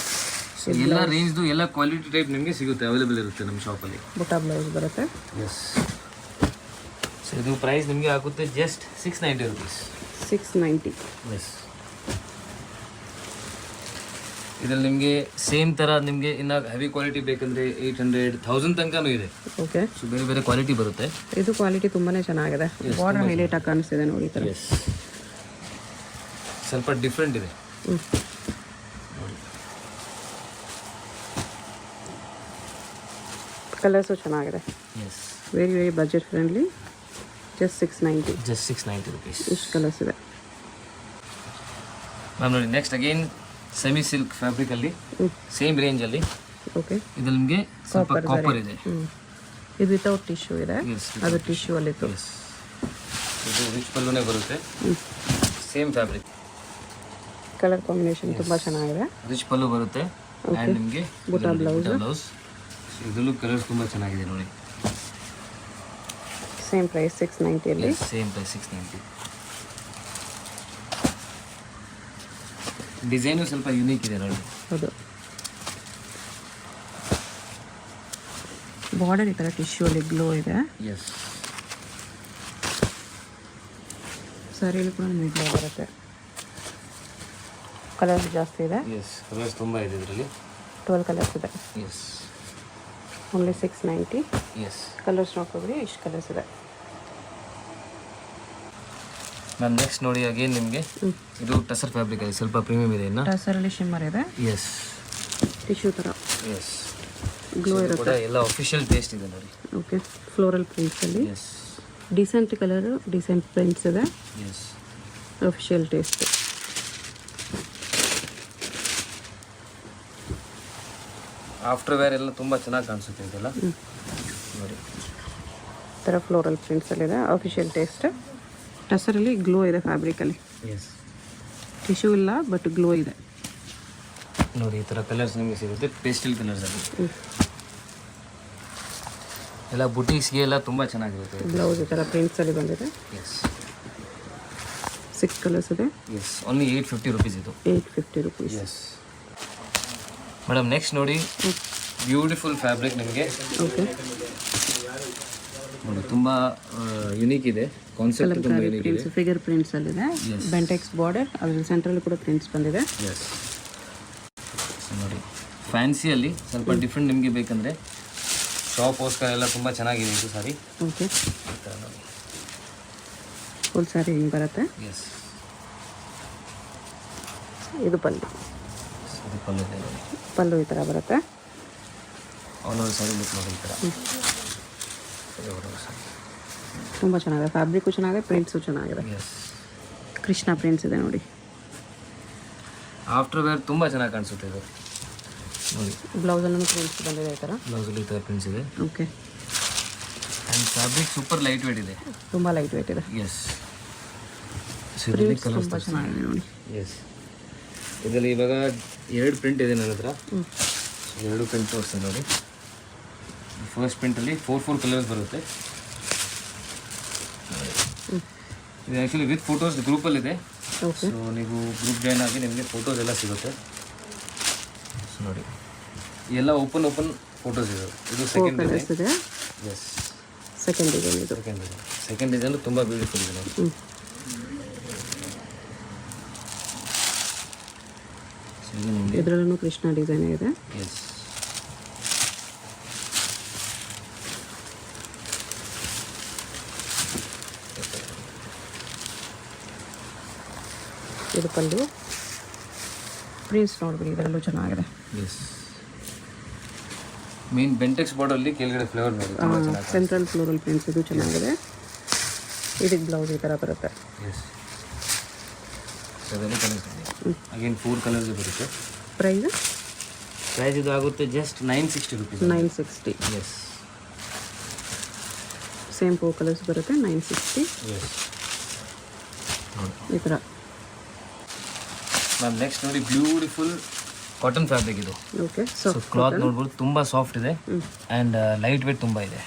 ಸೊ ಎಲ್ಲ ರೇಂಜ್ದು ಎಲ್ಲ ಕ್ವಾಲಿಟಿ ಟೈಪ್ ನಿಮಗೆ ಸಿಗುತ್ತೆ, ಅವೈಲೇಬಲ್ ಇರುತ್ತೆ ನಮ್ಮ ಶಾಪಲ್ಲಿ. ಬುಟಾ ಬ್ಲೌಸ್ ಬರುತ್ತೆ. ಎಸ್. ಸೊ ಇದು ಪ್ರೈಸ್ ನಿಮಗೆ ಆಗುತ್ತೆ ಜಸ್ಟ್ 690 rupees. 690. ಎಸ್. ಇದರಲ್ಲಿ ನಿಮಗೆ ಸೇಮ್ ಥರ ನಿಮಗೆ ಇನ್ನು ಹೆವಿ ಕ್ವಾಲಿಟಿ ಬೇಕಂದರೆ 800, 1000 ತನಕನೂ ಇದೆ. ಓಕೆ. ಸೊ ಬೇರೆ ಬೇರೆ ಕ್ವಾಲಿಟಿ ಬರುತ್ತೆ. ಇದು ಕ್ವಾಲಿಟಿ ತುಂಬಾ ಚೆನ್ನಾಗಿದೆ. ಬಾರ್ಡರ್ ಹೈಲೈಟ್ ಆಗಿ ಕಾಣಿಸ್ತಿದೆ ನೋಡಿ ಈ ಥರ. ಎಸ್. ಸ್ವಲ್ಪ ಡಿಫ್ರೆಂಟ್ ಇದೆ. ಕಲರ್ಸು ಚೆನ್ನಾಗಿದೆ. Yes. Very very budget friendly. Just 690. Just 690 rupees. ಇಷ್ಟು ಕಲರ್ಸ್ ಇದೆ ಮ್ಯಾಮ್. ನೋಡಿ, ನೆಕ್ಸ್ಟ್ ಅಗೇನ್ ಸೆಮಿ ಸಿಲ್ಕ್ ಫ್ಯಾಬ್ರಿಕಲ್ಲಿ ಸೇಮ್ ರೇಂಜಲ್ಲಿ. ಓಕೆ. ಇದು ನಿಮಗೆ ಸ್ವಲ್ಪ ಕಾಪರ್ ಇದೆ. ಇದು ವಿತೌಟ್ ಟಿಶ್ಯೂ ಇದೆ. ಅದು ಟಿಶ್ಯೂ ಅಲ್ಲಿತ್ತು. ಎಸ್. ಇದು ರಿಚ್ ಪಲ್ಲುನೇ ಬರುತ್ತೆ. Same fabric. ಕಲರ್ ಕಾಂಬಿನೇಷನ್ ತುಂಬ ಚೆನ್ನಾಗಿದೆ. ರಿಚ್ ಪಲ್ಲು ಬರುತ್ತೆ ಆ್ಯಂಡ್ ನಿಮಗೆ ಬುಟಾ ಬ್ಲೌಸ್. ಇದರಲ್ಲೂ ಕಲರ್ಸ್ ತುಂಬ ಚೆನ್ನಾಗಿದೆ ನೋಡಿ. ಸೇಮ್ ಪ್ರೈಸ್ 690 ಅಲ್ಲಿ. Same price 690. ಡಿಸೈನು ಸ್ವಲ್ಪ ಯುನೀಕ್ ಇದೆ ನೋಡಿ. ಹೌದು. ಬಾರ್ಡರ್ ಈ ಥರ ಟಿಶ್ಯೂ ಅಲ್ಲಿ ಗ್ಲೋ ಇದೆ. ಎಸ್. ಸರಿಯಲ್ಲಿ ಕೂಡ ನಿಮಗೆ ಗ್ಲೋ ಬರುತ್ತೆ. ಕಲರ್ಸ್ ಜಾಸ್ತಿ ಇದೆ. ಎಸ್. ಕಲರ್ಸ್ ತುಂಬ ಇದೆ ಇದರಲ್ಲಿ. 12 ಕಲರ್ಸ್ ಇದೆ. ಎಸ್. ಓನ್ಲಿ 690. ಎಸ್. ಕಲರ್ಸ್ ನೋಡ್ಕೊಬಿಡಿ, ಇಷ್ಟು ಕಲರ್ಸ್ ಇದೆ. ಮ್ಯಾಮ್ ನೆಕ್ಸ್ಟ್ ನೋಡಿ ಅಗೇನ್ ನಿಮಗೆ ಇದು ಟಸರ್ ಫ್ಯಾಬ್ರಿಕ್ ಅಲ್ಲಿ ಸ್ವಲ್ಪ ಪ್ರೀಮಿಯಂ ಇದೆ ಇನ್ನು. ಟಸರಲ್ಲಿ ಶಿಮ್ಮರ್ ಇದೆ, ಎಸ್ ಟಿಶ್ಯೂ ಥರ ಎಸ್ ಗ್ಲೋ ಇರುತ್ತೆ. ಕೂಡ ಎಲ್ಲ ಅಫಿಷಿಯಲ್ ಟೇಸ್ಟ್ ಇದೆ ನೋಡಿ. ಓಕೆ, ಫ್ಲೋರಲ್ ಪ್ರಿಂಟ್ಸಲ್ಲಿ yes decent colour, decent prints ಇದೆ, yes official taste. After wear ಎಲ್ಲ ತುಂಬ ಚೆನ್ನಾಗಿ ಕಾಣಿಸುತ್ತೆ ಇದೆಲ್ಲ ನೋಡಿ. ಈ ಥರ ಫ್ಲೋರಲ್ ಪ್ರಿಂಟ್ಸಲ್ಲಿದೆ, ಅಫಿಷಿಯಲ್ ಟೇಸ್ಟ್. ಟಸರಲ್ಲಿ ಗ್ಲೋ ಇದೆ ಫ್ಯಾಬ್ರಿಕಲ್ಲಿ, ಎಸ್ ಟಿಶ್ಯೂ ಇಲ್ಲ ಬಟ್ ಗ್ಲೋ ಇದೆ ನೋಡಿ. ಈ ಥರ ಕಲರ್ಸ್ ನಿಮಗೆ ಸಿಗುತ್ತೆ, ಪೇಸ್ಟಲ್ ಕಲರ್ಸಲ್ಲಿ ಎಲ್ಲ ಬುಟೀಕ್ಸ್ಗೆ ಎಲ್ಲ ತುಂಬ ಚೆನ್ನಾಗಿರುತ್ತೆ. ಬ್ಲೌಸ್ ಈ ಥರ ಪ್ರಿಂಟ್ಸಲ್ಲಿ ಬಂದಿದೆ, ಎಸ್ 6 ಕಲರ್ಸ್ ಇದೆ, ಎಸ್ ಓನ್ಲಿ 850 ರುಪೀಸ್ ಇದು. 850 ರುಪೀಸ್. ಎಸ್ ಮೇಡಮ್ ನೆಕ್ಸ್ಟ್ ನೋಡಿ ಬ್ಯೂಟಿಫುಲ್ ಫ್ಯಾಬ್ರಿಕ್ ನಿಮಗೆ ಓಕೆ, ನೋಡಿ ತುಂಬ ಯುನೀಕ್ ಇದೆ, ಕಾನ್ಸೆಪ್ಟ್ ತುಂಬ ಯುನೀಕ್ ಇದೆ. ಪ್ರಿಂಟ್ಸ್ ಫಿಗರ್ ಪ್ರಿಂಟ್ಸಲ್ಲಿದೆ, ಬೆಂಟೆಕ್ಸ್ ಬಾರ್ಡರ್, ಅದ್ರ ಸೆಂಟ್ರಲ್ಲಿ ಕೂಡ ಪ್ರಿಂಟ್ಸ್ ಬಂದಿದೆ. ಎಸ್ ನೋಡಿ ಫ್ಯಾನ್ಸಿಯಲ್ಲಿ ಸ್ವಲ್ಪ ಡಿಫ್ರೆಂಟ್ ನಿಮಗೆ ಬೇಕಂದರೆ ಶಾಪ್ಗೋಸ್ಕರ ಎಲ್ಲ ತುಂಬ ಚೆನ್ನಾಗಿದೆ ಇದು ಸಾರಿ. ಓಕೆ, ಫುಲ್ ಸ್ಯಾರಿ ಹಿಂಗೆ ಬರುತ್ತೆ. ಎಸ್ ಇದು ಪಲ್ಲು, ಇದು ಪಲ್ಲು ಇದೆ ನೋಡಿ. ಪಲ್ಲು ಈ ಥರ ಬರುತ್ತೆ. ಆಲ್ ಓವರ್ ಸಾರಿ ಲುಕ್ ನೋಡಿ ಈ ಥರ ತುಂಬ ಚೆನ್ನಾಗಿದೆ, ಫ್ಯಾಬ್ರಿಕ್ಕು ಚೆನ್ನಾಗಿದೆ, ಪ್ರಿಂಟ್ಸು ಚೆನ್ನಾಗಿದೆ. ಎಸ್ ಕೃಷ್ಣ ಪ್ರಿಂಟ್ಸ್ ಇದೆ ನೋಡಿ. ಆಫ್ಟರ್ ವೇರ್ ತುಂಬ ಚೆನ್ನಾಗಿ ಕಾಣಿಸುತ್ತೆ ಇದು ನೋಡಿ. ಬ್ಲೌಸಲ್ಲೂ ಪ್ರಿಂಟ್ಸ್ ಬಂದಿದೆ ಈ ಥರ. ಬ್ಲೌಸಲ್ಲಿ ಈ ಥರ ಪ್ರಿಂಟ್ಸ್ ಇದೆ okay, and fabric super light weight ಇದೆ. ತುಂಬ ಲೈಟ್ ವೇಟ್ ಇದೆ, ಎಸ್ ಪ್ರಿಂಟ್ಸ್ ತುಂಬ ಚೆನ್ನಾಗಿದೆ ನೋಡಿ. ಎಸ್ ಇದರಲ್ಲಿ ಇವಾಗ 2 ಪ್ರಿಂಟ್ ಇದೆ ನನ್ನ ಹತ್ರ, 2 ಪ್ರಿಂಟ್ ತೋರಿಸ್ತೀನಿ ನೋಡಿ. ಫಸ್ಟ್ ಪ್ರಿಂಟಲ್ಲಿ 4 ಕಲರ್ಸ್ ಬರುತ್ತೆ. ಇದು ಆ್ಯಕ್ಚುಲಿ ವಿತ್ ಫೋಟೋಸ್ ಗ್ರೂಪಲ್ಲಿದೆ, ಓಕೆ, ಸೊ ನೀವು ಗ್ರೂಪ್ ಜಾಯ್ನ್ ಆಗಿ ನಿಮಗೆ ಫೋಟೋಸ್ ಎಲ್ಲ ಸಿಗುತ್ತೆ. ಸೊ ನೋಡಿ ಎಲ್ಲ ಓಪನ್ ಫೋಟೋಸ್ ಇದೆ. ಇದು ಸೆಕೆಂಡ್ ಕಲರ್ಸ್ ಇದೆ. ಎಸ್ ಸೆಕೆಂಡ್ ಡಿಸೈನ್ ಇದು. ಸೆಕೆಂಡ್ ಡಿಸೈನು ತುಂಬ ಬ್ಯೂಟಿಫುಲ್ ಇದೆ ನೋಡಿ. ಇದು ನಿಮಗೆ ಇದರಲ್ಲೂ ಕೃಷ್ಣ ಡಿಸೈನ್ ಇದೆ. ಎಸ್ ಇದು ಪಲ್ಲು, ಪ್ರಿಂಟ್ಸ್ ನೋಡ್ಬಿಡಿ, ಇದರಲ್ಲೂ ಚೆನ್ನಾಗಿದೆ. ಎಸ್ ಮೇನ್ ಬೆಂಟೆಕ್ಸ್ ಬಾರ್ಡರಲ್ಲಿ ಕೆಳಗಡೆ ಫ್ಲೇವರ್ ನೋಡಿ ತುಂಬ ಚೆನ್ನಾಗಿ. ಸೆಂಟ್ರಲ್ ಫ್ಲೋರಲ್ ಪ್ರಿಂಟ್ಸ್ ಇದು ಚೆನ್ನಾಗಿದೆ. ಇದಕ್ಕೆ ಬ್ಲೌಸ್ ಈ ಥರ ಬರುತ್ತೆ. ಎಸ್ ಅದರಲ್ಲಿ ಕಲರ್ಸ್ ಅಗೇನ್ 4 ಕಲರ್ಸ್ ಬರುತ್ತೆ. ಪ್ರೈಸ್ ಇದು ಆಗುತ್ತೆ just 960 rupees. 960. Yes same 4 colours ಬರುತ್ತೆ, 960. ಎಸ್ ಈ ಥರ. ಮ್ಯಾಮ್ ನೆಕ್ಸ್ಟ್ ನೋಡಿ ಬ್ಯೂಟಿಫುಲ್ ಕಾಟನ್ ಫ್ಯಾಬ್ರಿಕ್ ಇದು. ಓಕೆ, ಸೊ ಕ್ಲಾತ್ ನೋಡ್ಬೋದು ತುಂಬ ಸಾಫ್ಟ್ ಇದೆ ಆ್ಯಂಡ್ ಲೈಟ್ ವೇಟ್ ತುಂಬ ಇದೆ.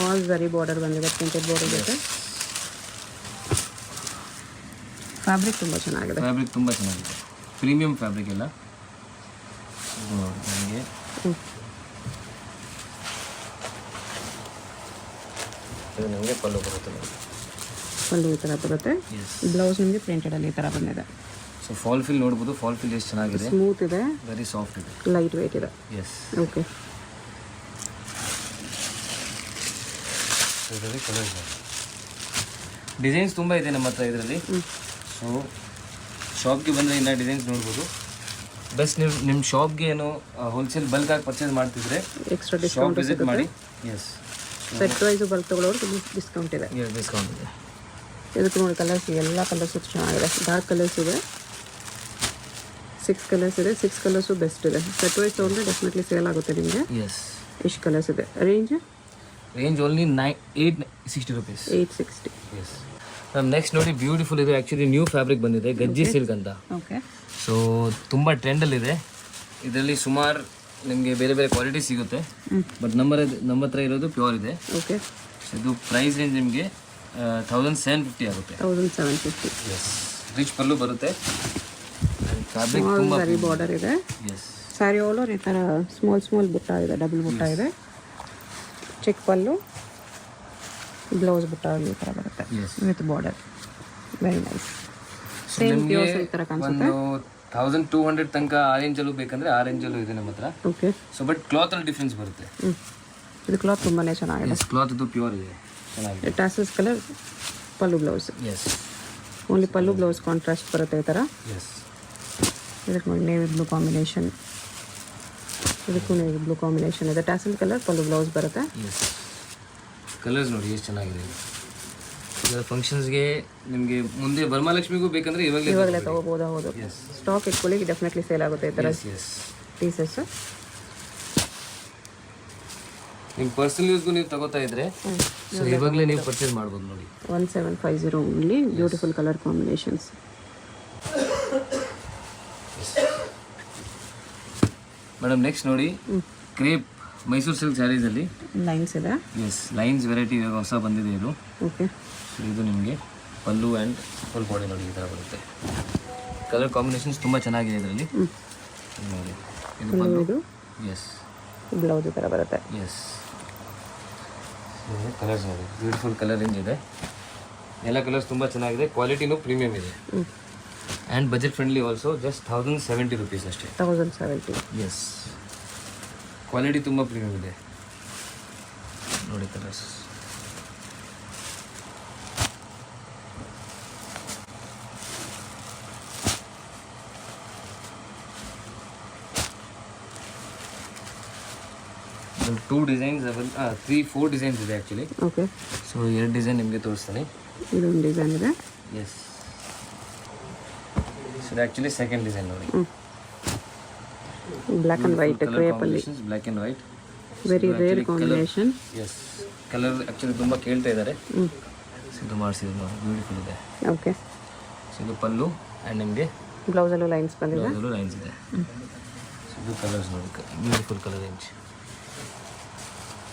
ಆಲ್ ಝರಿ ಬಾರ್ಡರ್ ಬಂದಿದೆ, ಪ್ರಿಂಟೆಡ್ ಬಾರ್ಡರ್ ಜೊತೆ. ಫ್ಯಾಬ್ರಿಕ್ ತುಂಬ ಚೆನ್ನಾಗಿದೆ. ಫ್ಯಾಬ್ರಿಕ್ ತುಂಬ ಚೆನ್ನಾಗಿದೆ, ಪ್ರೀಮಿಯಂ ಫ್ಯಾಬ್ರಿಕ್ ಎಲ್ಲ. ಇದು ನೋಡಿ ನನಗೆ ಇದು ನಿಮಗೆ ಪಲ್ಲು ಬರುತ್ತೆ ನೋಡಿ. ಪಲ್ಲು ಈ ಥರ ಬರುತ್ತೆ. ಎಸ್ ಬ್ಲೌಸ್ ನಿಮಗೆ ಪ್ರಿಂಟೆಡಲ್ಲಿ ಈ ಥರ ಬಂದಿದೆ. ಸೊ ಫಾಲ್ ಫಿಲ್ ನೋಡ್ಬೋದು, ಫಾಲ್ ಫಿಲ್ ಎಷ್ಟು ಚೆನ್ನಾಗಿದೆ, ಸ್ಮೂತ್ ಇದೆ, ವೆರಿ ಸಾಫ್ಟ್ ಇದೆ, ಲೈಟ್ ವೇಟ್ ಇದೆ. ಎಸ್ ಓಕೆ, ಇದರಲ್ಲಿ ಕಲರ್ಸ್ ಡಿಸೈನ್ಸ್ ತುಂಬ ಇದೆ ನಮ್ಮ ಹತ್ರ ಇದರಲ್ಲಿ. ಸೊ ಶಾಪ್ಗೆ ಬಂದರೆ ಇನ್ನು ಡಿಸೈನ್ಸ್ ನೋಡ್ಬೋದು. ಬೆಸ್ಟ್ ನೀವು ನಿಮ್ಮ ಶಾಪ್ಗೆ ಏನು ಹೋಲ್ಸೇಲ್ ಬಲ್ಕ್ ಆಗಿ ಪರ್ಚೇಸ್ ಮಾಡ್ತಿದ್ರೆ ಎಕ್ಸ್ಟ್ರಾ ಶಾಪ್ ಡಿಸ್ಕೌಂಟ್ ವಿಸಿಟ್ ಮಾಡಿ. ಎಸ್ ಸೆಟ್ ವೈಸು ಬಲ್ಕ್ ತೊಗೊಳೋರು ಡಿಸ್ಕೌಂಟ್ ಇದೆ. ಡಿಸ್ಕೌಂಟ್ ಇದೆ. ಇದಕ್ಕೆ ನೋಡಿ ಕಲರ್ಸ್, ಎಲ್ಲ ಕಲರ್ಸು ಚೆನ್ನಾಗಿದೆ. ಡಾರ್ಕ್ ಕಲರ್ಸ್ ಇದೆ, 6 ಕಲರ್ಸ್ ಇದೆ. 6 ಕಲರ್ಸು ಬೆಸ್ಟ್ ಇದೆ. ಸೆಟ್ ವೈಸ್ ತೊಗೊಂಡ್ರೆ ಡೆಫಿನೆಟ್ಲಿ ಸೇಲ್ ಆಗುತ್ತೆ ನಿಮಗೆ. ಎಸ್ ಎಷ್ಟು ಕಲರ್ಸ್ ಇದೆ? Range only 860 rupees. 860. S ma'am next ನೋಡಿ ಬ್ಯೂಟಿಫುಲ್ ಇದೆ, ಆ್ಯಕ್ಚುಲಿ ನ್ಯೂ ಫ್ಯಾಬ್ರಿಕ್ ಬಂದಿದೆ, ಗಜ್ಜಿ ಸಿಲ್ಕ್ ಅಂತ. ಓಕೆ, ಸೊ ತುಂಬ ಟ್ರೆಂಡಲ್ಲಿದೆ. ಇದರಲ್ಲಿ ಸುಮಾರು ನಿಮಗೆ ಬೇರೆ ಬೇರೆ ಕ್ವಾಲಿಟಿ ಸಿಗುತ್ತೆ, ಬಟ್ ನಮ್ಮ ಹತ್ರ ಇರೋದು ಪ್ಯೂರ್ ಇದೆ. ಓಕೆ, ಇದು ಪ್ರೈಸ್ ರೇಂಜ್ ನಿಮಗೆ 1750 ಆಗುತ್ತೆ. 1750. ಎಸ್ ರಿಚ್ ಪಲ್ಲು ಬರುತ್ತೆ, ಫ್ಯಾಬ್ರಿಕ್ ತುಂಬ ಸ್ಯಾರಿ ಬಾರ್ಡರ್ ಇದೆ. ಎಸ್ ಸ್ಯಾರಿ ಆಲ್ ಓವರ್ ಈ ಥರ ಸ್ಮಾಲ್ ಬುಟ್ಟ ಇದೆ, ಡಬಲ್ ಬುಟ್ಟ ಇದೆ. ಚಿಕ್ಕ ಪಲ್ಲು, ಬ್ಲೌಸ್ ಬುಟ್ಟ ಈ ಥರ ಬರುತ್ತೆ with border. Very nice. Same pure silk ಥರ ಕಾಣಿಸುತ್ತೆ. 1200 ತನಕ ಆರೆಂಜಲ್ಲೂ ಬೇಕಂದ್ರೆ ಆರೆಂಜಲ್ಲೂ ಇದೆ ನಮ್ಮ ಹತ್ರ. ಓಕೆ, ಸೊ ಬಟ್ ಕ್ಲಾತಲ್ಲಿ ಡಿಫ್ರೆನ್ಸ್ ಬರುತ್ತೆ. ಇದು ಕ್ಲಾತ್ ತುಂಬಾ ಚೆನ್ನಾಗಿದೆ. ಕ್ಲಾತ್ ಇದು ಪ್ಯೂರ್ ಇದೆ, ಚೆನ್ನಾಗಿದೆ. ಟಾಸಸ್ ಕಲರ್ ಪಲ್ಲು ಬ್ಲೌಸ್. ಎಸ್ ಓನ್ಲಿ ಪಲ್ಲು ಬ್ಲೌಸ್ ಕಾಂಟ್ರಾಸ್ಟ್ ಬರುತ್ತೆ ಈ ಥರ. ಎಸ್, ಇದಕ್ಕೆ ನೋಡಿ ನೇವಿ ಬ್ಲೂ ಕಾಂಬಿನೇಷನ್, ಇದಕ್ಕೂ ನೇವಿ ಬ್ಲೂ ಕಾಂಬಿನೇಷನ್ ಇದೆ. ಟ್ಯಾಸಲ್ ಕಲರ್ ಪಲ್ಲು ಬ್ಲೌಸ್ ಬರುತ್ತೆ. ಎಸ್, ಕಲರ್ಸ್ ನೋಡಿ ಎಷ್ಟು ಚೆನ್ನಾಗಿದೆ. ಇದರ ಫಂಕ್ಷನ್ಸ್ಗೆ ನಿಮಗೆ ಮುಂದೆ ವರಮಹಾಲಕ್ಷ್ಮಿಗೂ ಬೇಕಂದರೆ ಇವಾಗಲೇ ತೊಗೋಬೋದು. ಹೌದು, ಎಸ್, ಸ್ಟಾಕ್ ಇಟ್ಕೊಳ್ಳಿ, ಡೆಫಿನೆಟ್ಲಿ ಸೇಲ್ ಆಗುತ್ತೆ ಈ ಥರ ಎಸ್. ಪೀಸಸ್. ನಿಮ್ಮ ಪರ್ಸನಲ್ ಯೂಸ್ಗೂ ನೀವು ತಗೋತಾ ಇದ್ರೆ ಸೊ ಇವಾಗಲೇ ನೀವು ಪರ್ಚೇಸ್ ಮಾಡ್ಬೋದು ನೋಡಿ. 1750 only. Beautiful colour combinations. Madam next ನೋಡಿ ಕ್ರೇಪ್ ಮೈಸೂರು ಸಿಲ್ಕ್ ಸ್ಯಾರೀಸಲ್ಲಿ ಲೈನ್ಸ್ ಇದೆ. ಎಸ್, ಲೈನ್ಸ್ ವೆರೈಟಿ ಇವಾಗ ಹೊಸ ಬಂದಿದೆ ಇದು. ಓಕೆ, ಇದು ನಿಮಗೆ ಪಲ್ಲು ಆ್ಯಂಡ್ ಫುಲ್ ಬಾಡಿ ನೋಡಿ ಈ ಥರ ಬರುತ್ತೆ. ಕಲರ್ ಕಾಂಬಿನೇಷನ್ಸ್ ತುಂಬ ಚೆನ್ನಾಗಿದೆ ಇದರಲ್ಲಿ ನೋಡಿ. ಇದು ಪಲ್ಲು, ಇದು ಎಸ್, ಬ್ಲೌಸ್ ಈ ಥರ ಬರುತ್ತೆ. ಎಸ್, ಕಲರ್ಸ್ ನೋಡಿ ಬ್ಯೂಟಿಫುಲ್ ಕಲರ್ ರೇಂಜ್ ಇದೆ. ಎಲ್ಲ ಕಲರ್ಸ್ ತುಂಬ ಚೆನ್ನಾಗಿದೆ. ಕ್ವಾಲಿಟಿನೂ ಪ್ರೀಮಿಯಮ್ ಇದೆ and budget friendly also. Just 1070 rupees ಅಷ್ಟೇ. 1070. ಎಸ್, ಕ್ವಾಲಿಟಿ ತುಂಬ ಪ್ರೀಮಿಯಮ್ ಇದೆ ನೋಡಿ ಕಲರ್ಸ್. ಟೂ ಡಿಸೈನ್ಸ್ 4 ಡಿಸೈನ್ಸ್ ಇದೆ ಆ್ಯಕ್ಚುಲಿ. ಓಕೆ, ಸೊ 2 ಡಿಸೈನ್ ನಿಮಗೆ ತೋರಿಸ್ತೀನಿ. ಇದೊಂದು ಡಿಸೈನ್ ಇದೆ. Yes, so actually second design ನೋಡಿ. ಬ್ಲ್ಯಾಕ್ ಆ್ಯಂಡ್ ವೈಟ್ ಕ್ರೇಪಲ್ಲಿ. Black and white, very rare combination. Yes, colour actually ತುಂಬ ಕೇಳ್ತಾ ಇದ್ದಾರೆ. ಸೊ ಇದು ಮಾಡಿಸಿದ್ರು ನೋಡಿ, ಬ್ಯೂಟಿಫುಲ್ ಇದೆ. ಓಕೆ, ಸೊ ಇದು ಪಲ್ಲು ಆ್ಯಂಡ್ ನಿಮಗೆ ಬ್ಲೌಸಲ್ಲೂ ಲೈನ್ಸ್ ಬಂದಿದೆ. ಬ್ಲೌಸಲ್ಲೂ ಲೈನ್ಸ್ ಇದೆ. ಸೊ ಇದು ಕಲರ್ಸ್ ನೋಡಿ, beautiful colour range.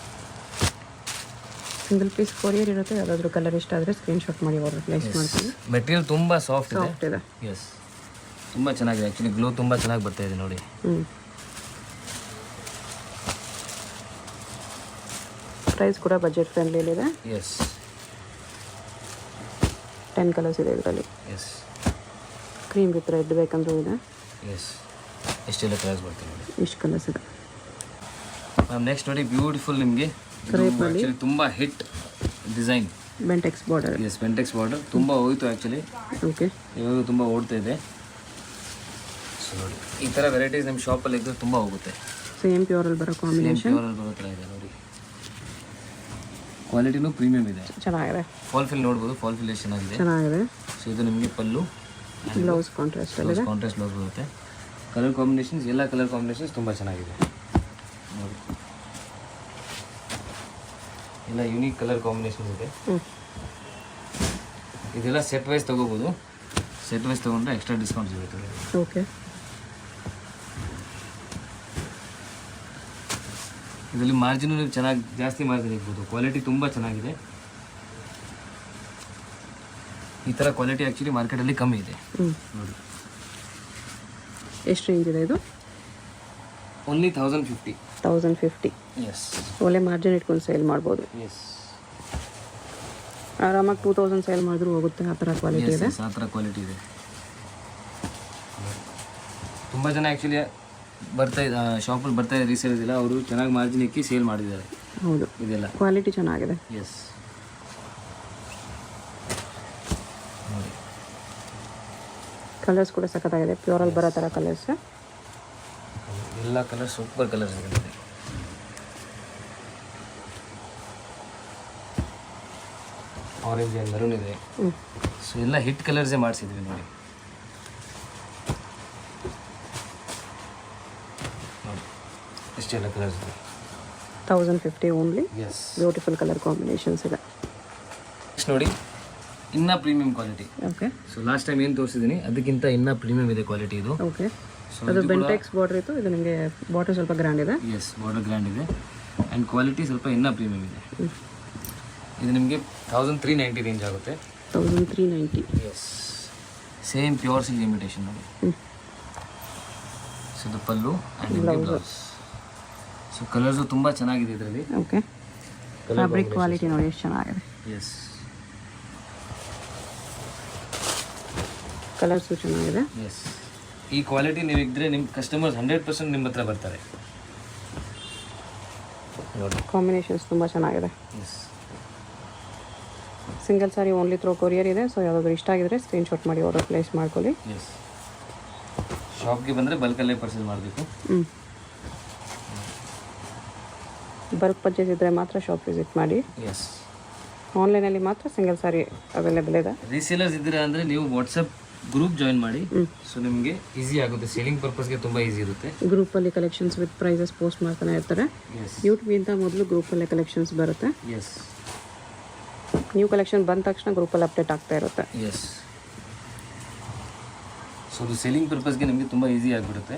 Single piece courier ಇರುತ್ತೆ. ಯಾವುದಾದ್ರೂ ಕಲರ್ ಇಷ್ಟ ಆದರೆ ಸ್ಕ್ರೀನ್ಶಾಟ್ ಮಾಡಿ ಆರ್ಡರ್ ಪ್ಲೇಸ್ ಮಾಡ್ತೀನಿ. ಮೆಟೀರಿಯಲ್ ತುಂಬ ಸಾಫ್ಟ್ ಇದೆ. ಎಸ್, ತುಂಬ ಚೆನ್ನಾಗಿದೆ ಆ್ಯಕ್ಚುಲಿ. ಗ್ಲೋ ತುಂಬ ಚೆನ್ನಾಗಿ ಬರ್ತಾ ಇದೆ ನೋಡಿ. ಪ್ರೈಸ್ ಕೂಡ ಬಜೆಟ್ ಫ್ರೆಂಡ್ಲಿ ಇದೆ. ಎಸ್, 10 ಕಲರ್ಸ್ ಇದೆ ಇದರಲ್ಲಿ. ಎಸ್, ಕ್ರೀಮ್ ವಿತ್ ರೆಡ್ ಬೇಕಂದ್ರೂ ಇದೆ. ಎಸ್, ಎಷ್ಟೆಲ್ಲ ಕಲರ್ಸ್ ಬರ್ತೀವಿ ನೋಡಿ. ಇಷ್ಟು ಕಲರ್ಸ್ ಇದೆ. ಮ್ಯಾಮ್ ನೆಕ್ಸ್ಟ್ ನೋಡಿ ಬ್ಯೂಟಿಫುಲ್ ನಿಮಗೆ ಆ್ಯಕ್ಚುಲಿ ತುಂಬ hit design. Bentex border. Yes, Bentex border ತುಂಬ ಹೋಯ್ತು ಆ್ಯಕ್ಚುಲಿ. ಓಕೆ, ಇವಾಗ ತುಂಬ ಓಡ್ತಾ ಇದೆ. ಸೊ ನೋಡಿ ಈ ಥರ ವೆರೈಟೀಸ್ ನಿಮ್ಮ ಶಾಪಲ್ಲಿ ಇದ್ದರೆ ತುಂಬ ಹೋಗುತ್ತೆ. ಸೇಮ್ ಪ್ಯೂರಲ್ಲಿ ಬರೋ ಕಾಂಬಿನೇಷನ್. ಪ್ಯೂರಲ್ಲಿ ಬರೋ ಥರ ಇದೆ ನೋಡಿ. ಕ್ವಾಲಿಟಿನೂ ಪ್ರೀಮಿಯಮ್ ಇದೆ. ಚೆನ್ನಾಗಿದೆ. ಫಾಲ್ ಫಿಲ್ ನೋಡ್ಬೋದು. ಫಾಲ್ ಫಿಲ್ ಎಷ್ಟು ಚೆನ್ನಾಗಿದೆ. ಸೊ ಇದು ನಿಮಗೆ ಪಲ್ಲು, ಬ್ಲೌಸ್ ಕಾಂಟ್ರಾಸ್ಟ್ ಕಾಂಟ್ರಾಸ್ಟ್ ಬ್ಲೌಸ್ ಬರುತ್ತೆ. ಕಲರ್ ಕಾಂಬಿನೇಷನ್ಸ್, ಎಲ್ಲ ಕಲರ್ ಕಾಂಬಿನೇಷನ್ಸ್ ತುಂಬ ಚೆನ್ನಾಗಿದೆ ನೋಡಿ. ಎಲ್ಲ ಯುನೀಕ್ ಕಲರ್ ಕಾಂಬಿನೇಷನ್ಸ್ ಇದೆ. ಇದೆಲ್ಲ ಸೆಟ್ ವೈಸ್ ತೊಗೋಬೋದು. ಸೆಟ್ ವೈಸ್ ತೊಗೊಂಡ್ರೆ ಎಕ್ಸ್ಟ್ರಾ ಡಿಸ್ಕೌಂಟ್ ಸಿಗುತ್ತೆ. ಓಕೆ, ಇದರಲ್ಲಿ ಮಾರ್ಜಿನು ನೀವು ಚೆನ್ನಾಗಿ ಜಾಸ್ತಿ ಮಾರ್ಜಿನ್ ಇರ್ಬೋದು. ಕ್ವಾಲಿಟಿ ತುಂಬ ಚೆನ್ನಾಗಿದೆ. ಈ ಥರ ಕ್ವಾಲಿಟಿ ಆ್ಯಕ್ಚುಲಿ ಮಾರ್ಕೆಟಲ್ಲಿ ಕಮ್ಮಿ ಇದೆ ನೋಡಿ. ಎಷ್ಟು ರೇಂಜ್ ಇದೆ ಇದು? ಓನ್ಲಿ 1050. 1050. ಎಸ್, ಒಳ್ಳೆ ಮಾರ್ಜಿನ್ ಇಟ್ಕೊಂಡು ಸೇಲ್ ಮಾಡ್ಬೋದು. ಎಸ್, ಆರಾಮಾಗಿ 2000 ಸೇಲ್ ಮಾಡಿದ್ರು ಹೋಗುತ್ತೆ. ಆ ಥರ ಕ್ವಾಲಿಟಿ ಇದೆ. ಆ ಥರ ಕ್ವಾಲಿಟಿ ಇದೆ. ತುಂಬ ಜನ ಆ್ಯಕ್ಚುಲಿ ಶಾಪಲ್ಲಿ ಬರ್ತಾ ಇದೆ ರೀಸೇಲ್ಸ್ ಇಲ್ಲ, ಅವರು ಚೆನ್ನಾಗಿ ಮಾರ್ಜಿನ್ ಇಕ್ಕಿ ಸೇಲ್ ಮಾಡಿದ್ದಾರೆ. ಹೌದು, ಇದೆಲ್ಲ ಕ್ವಾಲಿಟಿ ಚೆನ್ನಾಗಿದೆ. ಎಸ್, ನೋಡಿ ಕಲರ್ಸ್ ಕೂಡ ಸಖತ್ತಾಗಿದೆ. ಪ್ಯೂರಲ್ಲಿ ಬರೋ ಥರ ಕಲರ್ಸ್. ಎಲ್ಲ ಕಲರ್ ಸೂಪರ್ ಕಲರ್ಸ್ ಇದೆ ನೋಡಿ. ಆರೆಂಜ್ ಆ್ಯಂಡ್ ಮೆರೂನ್ ಇದೆ. ಸೊ ಎಲ್ಲ ಹಿಟ್ ಕಲರ್ಸೇ ಮಾಡಿಸಿದ್ವಿ ನೋಡಿ. ಎಷ್ಟೆಲ್ಲ ಕಲರ್ಸ್ ಇದೆ. 1050 only. Yes, beautiful colour combinations ಇದೆ. ನೆಕ್ಸ್ಟ್ ನೋಡಿ ಇನ್ನೂ premium quality. Okay, so last time ಏನು ತೋರಿಸಿದ್ದೀನಿ ಅದಕ್ಕಿಂತ ಇನ್ನೂ ಪ್ರೀಮಿಯಂ ಇದೆ ಕ್ವಾಲಿಟಿ ಇದು. ಓಕೆ, ಅದು ಬೆಂಟೆಕ್ಸ್ ಬಾರ್ಡರ್ ಇತ್ತು. ಇದು ನಿಮಗೆ ಬಾರ್ಡರ್ ಸ್ವಲ್ಪ ಗ್ರ್ಯಾಂಡ್ ಇದೆ. ಎಸ್, ಬಾರ್ಡರ್ ಗ್ರ್ಯಾಂಡ್ ಇದೆ ಆ್ಯಂಡ್ ಕ್ವಾಲಿಟಿ ಸ್ವಲ್ಪ ಇನ್ನೂ ಪ್ರೀಮಿಯಂ ಇದೆ. ಇದು ನಿಮಗೆ 1390 ರೇಂಜ್ ಆಗುತ್ತೆ. 1390. Yes, same pure silk imitation ನೋಡಿ. ಸೊ ಇದು pallu and blouse. So colours ತುಂಬ ಚೆನ್ನಾಗಿದೆ ಇದರಲ್ಲಿ. ಓಕೆ, ಫ್ಯಾಬ್ರಿಕ್ ಕ್ವಾಲಿಟಿ ನೋಡಿ ಎಷ್ಟು ಚೆನ್ನಾಗಿದೆ. ಎಸ್, ಕಲರ್ಸು ಚೆನ್ನಾಗಿದೆ. ಎಸ್, ಈ ಕ್ವಾಲಿಟಿ ನೀವು ಇದ್ದರೆ ನಿಮ್ಮ ಕಸ್ಟಮರ್ಸ್ 100% ನಿಮ್ಮ ಹತ್ರ ಬರ್ತಾರೆ ನೋಡಿ. ಕಾಂಬಿನೇಷನ್ಸ್ ತುಂಬ ಚೆನ್ನಾಗಿದೆ. S, single sari only throw courier ಇದೆ. ಸೊ ಯಾವುದಾದ್ರು ಇಷ್ಟ ಆಗಿದ್ರೆ ಸ್ಕ್ರೀನ್ಶಾಟ್ ಮಾಡಿ ಆರ್ಡರ್ ಪ್ಲೇಸ್ ಮಾಡ್ಕೊಳ್ಳಿ. ಎಸ್, ಶಾಪ್ಗೆ ಬಂದರೆ ಬಲ್ಕಲ್ಲೇ ಪರ್ಚೇಸ್ ಮಾಡಬೇಕು. ಬಲ್ಕ್ ಪರ್ಚೇಸ್ ಇದ್ದರೆ ಮಾತ್ರ ಶಾಪ್ ವಿಸಿಟ್ ಮಾಡಿ. ಎಸ್, ಆನ್ಲೈನಲ್ಲಿ ಮಾತ್ರ ಸಿಂಗಲ್ ಸಾರಿ ಅವೈಲೇಬಲ್ ಇದೆ. ರೀಸೇಲರ್ಸ್ ಇದ್ದೀರಾ ಅಂದರೆ ನೀವು ವಾಟ್ಸಪ್ ಗ್ರೂಪ್ ಜಾಯಿನ್ ಮಾಡಿ. ಸೊ ನಿಮಗೆ ಈಸಿ ಆಗುತ್ತೆ, ಸೇಲಿಂಗ್ ಪರ್ಪಸ್ಗೆ ತುಂಬ ಈಸಿ ಇರುತ್ತೆ. ಗ್ರೂಪಲ್ಲಿ ಕಲೆಕ್ಷನ್ಸ್ ವಿತ್ ಪ್ರೈಸಸ್ ಪೋಸ್ಟ್ ಮಾಡ್ತಾನೆ ಇರ್ತಾರೆ. ಎಸ್, ಯೂಟ್ಯೂಬಿಂದ ಮೊದಲು ಗ್ರೂಪಲ್ಲೇ ಕಲೆಕ್ಷನ್ಸ್ ಬರುತ್ತೆ. ಎಸ್, ನ್ಯೂ ಕಲೆಕ್ಷನ್ ಬಂದ ತಕ್ಷಣ ಗ್ರೂಪಲ್ಲಿ ಅಪ್ಡೇಟ್ ಆಗ್ತಾ ಇರುತ್ತೆ. ಎಸ್. ಸೊ ಅದು ಸೇಲಿಂಗ್ ಪರ್ಪಸ್ಗೆ ನಿಮಗೆ ತುಂಬ ಈಸಿ ಆಗಿಬಿಡುತ್ತೆ.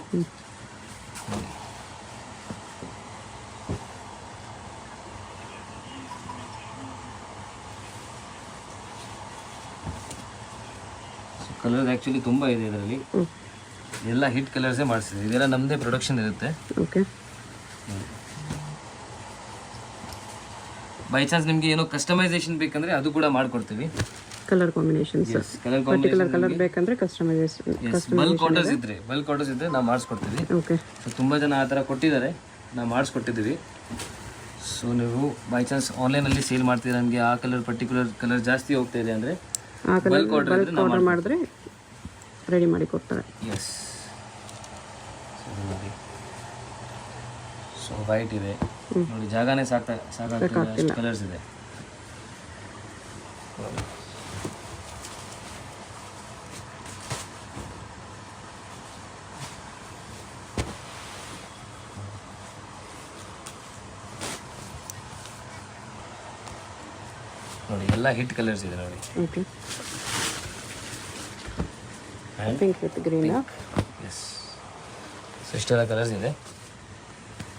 ಕಲರ್ಸ್ ಆ್ಯಕ್ಚುಲಿ ತುಂಬ ಇದೆ ಇದರಲ್ಲಿ. ಎಲ್ಲ ಹಿಟ್ ಕಲರ್ಸೇ ಮಾಡಿಸಿದೆ. ಇದೆಲ್ಲ ನಮ್ಮದೇ ಪ್ರೊಡಕ್ಷನ್ ಇರುತ್ತೆ. ಓಕೆ. ಬೈ ಚಾನ್ಸ್ ನಿಮಗೆ ಏನೋ ಕಸ್ಟಮೈಸೇಷನ್ ಬೇಕಂದರೆ ಅದು ಕೂಡ ಮಾಡಿಕೊಡ್ತೀವಿ. Colour combinations, colour particular colour ಬೇಕಂದ್ರೆ ಕಸ್ಟಮೈಸೇಷನ್. ಬಲ್ಕ್ ಆರ್ಡರ್ಸ್ ಇದ್ದರೆ ನಾವು ಮಾಡಿಸ್ಕೊಡ್ತೀವಿ. ಓಕೆ. ಸೊ ತುಂಬ ಜನ ಆ ಥರ ಕೊಟ್ಟಿದ್ದಾರೆ, ನಾವು ಮಾಡಿಸ್ಕೊಟ್ಟಿದ್ದೀವಿ. ಸೊ ನೀವು ಬೈ ಚಾನ್ಸ್ ಆನ್ಲೈನಲ್ಲಿ ಸೇಲ್ ಮಾಡ್ತೀರಾ, ನನಗೆ ಆ ಪರ್ಟಿಕ್ಯುಲರ್ ಕಲರ್ ಜಾಸ್ತಿ ಹೋಗ್ತಾ ಇದೆ ಅಂದರೆ ಆ ಕಲರ್ ಆರ್ಡರ್ ಮಾಡಿದ್ರೆ ರೆಡಿ ಮಾಡಿ ಕೊಡ್ತಾರೆ. ಎಸ್. ಸೊ ವೈಟ್ ಇದೆ ನೋಡಿ, ಜಾಗನೇ ಸಾಕಾಗ್ತಿಲ್ಲ, ಕಲರ್ಸ್ ಇದೆ. ನೋಡಿ ಎಲ್ಲ ಹಿಟ್ ಕಲರ್ಸ್ ಇದೆ ನೋಡಿ. Okay. Pink with green. Yes. So ಇಷ್ಟೆಲ್ಲ ಕಲರ್ಸ್ ಇದೆ.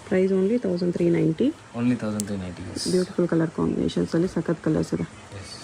Price only 1390. Only 1390. Beautiful colour combinations ಅಲ್ಲಿ ಸಖತ್ ಕಲರ್ಸ್ ಇದೆ. ಎಸ್.